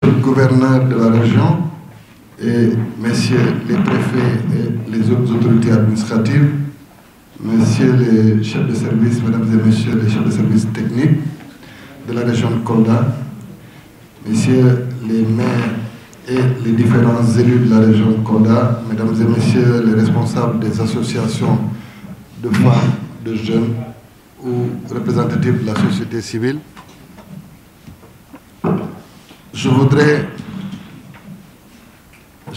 le gouverneur de la région et messieurs les préfets et les autres autorités administratives, messieurs les chefs de service, mesdames et messieurs les chefs de service techniques de la région de Kolda, messieurs les maires et les différents élus de la région de Kolda, mesdames et messieurs les responsables des associations de femmes, de jeunes ou représentatifs de la société civile, je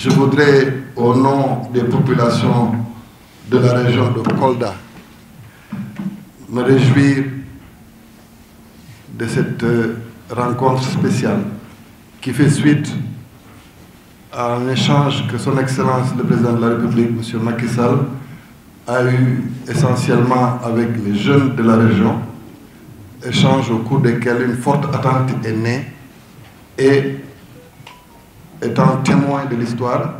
voudrais, au nom des populations de la région de Kolda, me réjouir de cette rencontre spéciale qui fait suite à un échange que Son Excellence le Président de la République, M. Macky Sall, a eu essentiellement avec les jeunes de la région, échange au cours desquels une forte attente est née. Et étant témoin de l'histoire,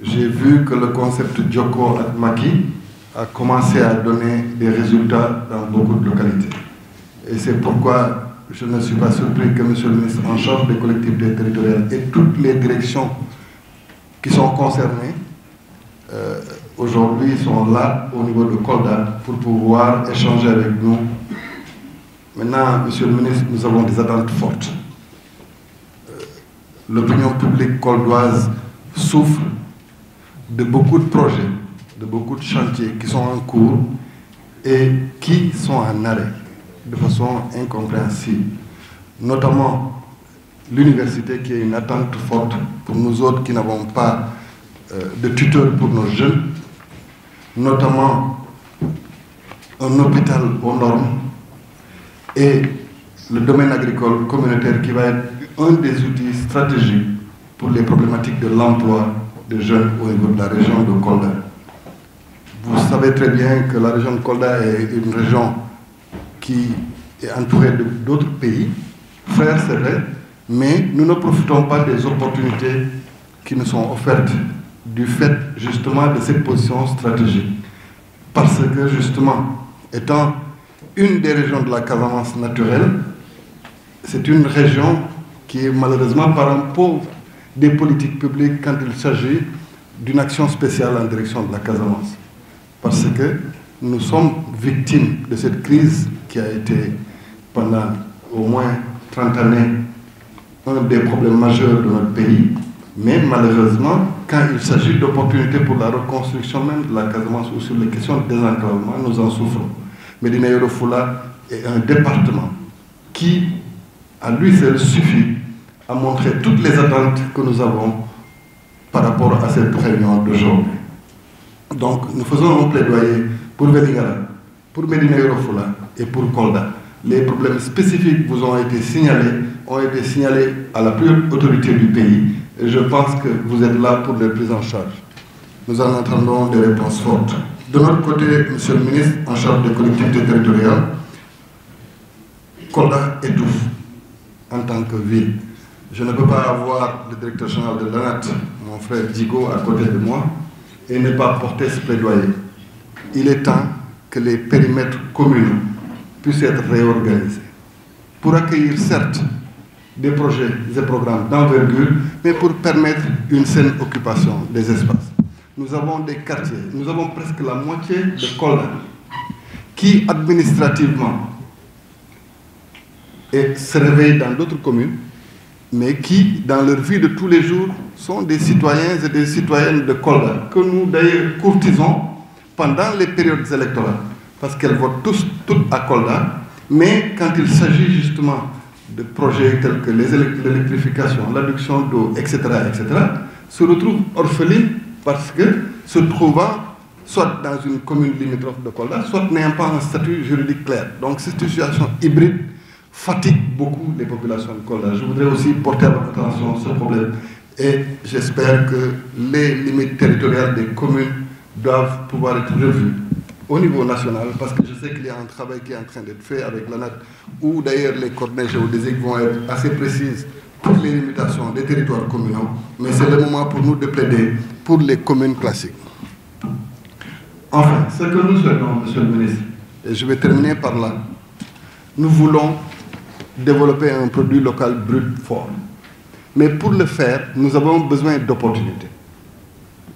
j'ai vu que le concept Djoko at Macky a commencé à donner des résultats dans beaucoup de localités. Et c'est pourquoi je ne suis pas surpris que M. le ministre en charge des collectivités territoriales et toutes les directions qui sont concernées aujourd'hui sont là au niveau de Kolda pour pouvoir échanger avec nous. Maintenant, M. le ministre, nous avons des attentes fortes. L'opinion publique coldoise souffre de beaucoup de projets, de beaucoup de chantiers qui sont en cours et qui sont en arrêt de façon incompréhensible. Notamment l'université qui est une attente forte pour nous autres qui n'avons pas de tuteur pour nos jeunes, notamment un hôpital aux normes et le domaine agricole communautaire qui va être un des outils stratégiques pour les problématiques de l'emploi des jeunes au niveau de la région de Kolda. Vous savez très bien que la région de Kolda est une région qui est entourée d'autres pays, frères, c'est vrai, mais nous ne profitons pas des opportunités qui nous sont offertes du fait justement de cette position stratégique. Parce que justement, étant une des régions de la Casamance naturelle, c'est une région qui est malheureusement parent pauvre des politiques publiques quand il s'agit d'une action spéciale en direction de la Casamance. Parce que nous sommes victimes de cette crise qui a été pendant au moins 30 années un des problèmes majeurs de notre pays. Mais malheureusement, quand il s'agit d'opportunités pour la reconstruction même de la Casamance ou sur les questions de désenclavement, nous en souffrons. Médina Yoro Foulah est un département qui, à lui seul, suffit à montrer toutes les attentes que nous avons par rapport à cette réunion d'aujourd'hui. Donc, nous faisons un plaidoyer pour Vélingara, pour Médina Yoro Foulah et pour Kolda. Les problèmes spécifiques vous ont été signalés à la plus haute autorité du pays et je pense que vous êtes là pour les prises en charge. Nous en attendons des réponses fortes. De notre côté, Monsieur le ministre en charge des collectivités territoriales, Kolda étouffe en tant que ville. Je ne peux pas avoir le directeur général de l'ANAT, mon frère Digo, à côté de moi et ne pas porter ce plaidoyer. Il est temps que les périmètres communaux puissent être réorganisés pour accueillir certes des projets et programmes d'envergure, mais pour permettre une saine occupation des espaces. Nous avons des quartiers, nous avons presque la moitié de Kolda qui administrativement se réveillent dans d'autres communes, mais qui, dans leur vie de tous les jours, sont des citoyens et des citoyennes de Kolda, que nous d'ailleurs courtisons pendant les périodes électorales, parce qu'elles votent toutes à Kolda, mais quand il s'agit justement de projets tels que l'électrification, l'adduction d'eau, etc., se retrouvent orphelines parce que se trouvant soit dans une commune limitrophe de Kolda, soit n'ayant pas un statut juridique clair. Donc cette situation hybride fatigue beaucoup les populations de Kolda. Je voudrais aussi porter à votre attention ce problème et j'espère que les limites territoriales des communes doivent pouvoir être revues au niveau national, parce que je sais qu'il y a un travail qui est en train d'être fait avec l'ANAT, où d'ailleurs les coordonnées géodésiques vont être assez précises pour les limitations des territoires communaux, mais c'est le moment pour nous de plaider pour les communes classiques. Enfin, ce que nous souhaitons, Monsieur le ministre, et je vais terminer par là, nous voulons développer un produit local brut fort. Mais pour le faire, nous avons besoin d'opportunités.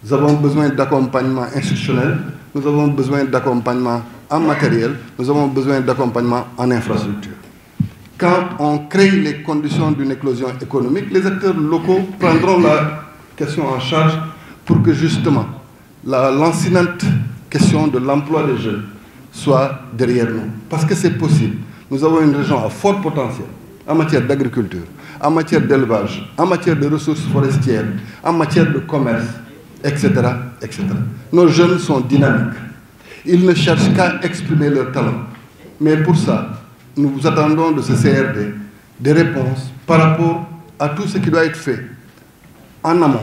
Nous avons besoin d'accompagnement institutionnel, nous avons besoin d'accompagnement en matériel, nous avons besoin d'accompagnement en infrastructure. Quand on crée les conditions d'une éclosion économique, les acteurs locaux prendront la question en charge pour que justement la lancinante question de l'emploi des jeunes soit derrière nous. Parce que c'est possible. Nous avons une région à fort potentiel en matière d'agriculture, en matière d'élevage, en matière de ressources forestières, en matière de commerce, etc., etc. Nos jeunes sont dynamiques. Ils ne cherchent qu'à exprimer leur talent. Mais pour ça, nous attendons de ce CRD des réponses par rapport à tout ce qui doit être fait en amont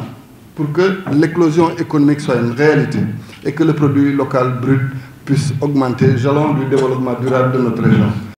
pour que l'éclosion économique soit une réalité et que le produit local brut puisse augmenter, jalon du développement durable de notre région.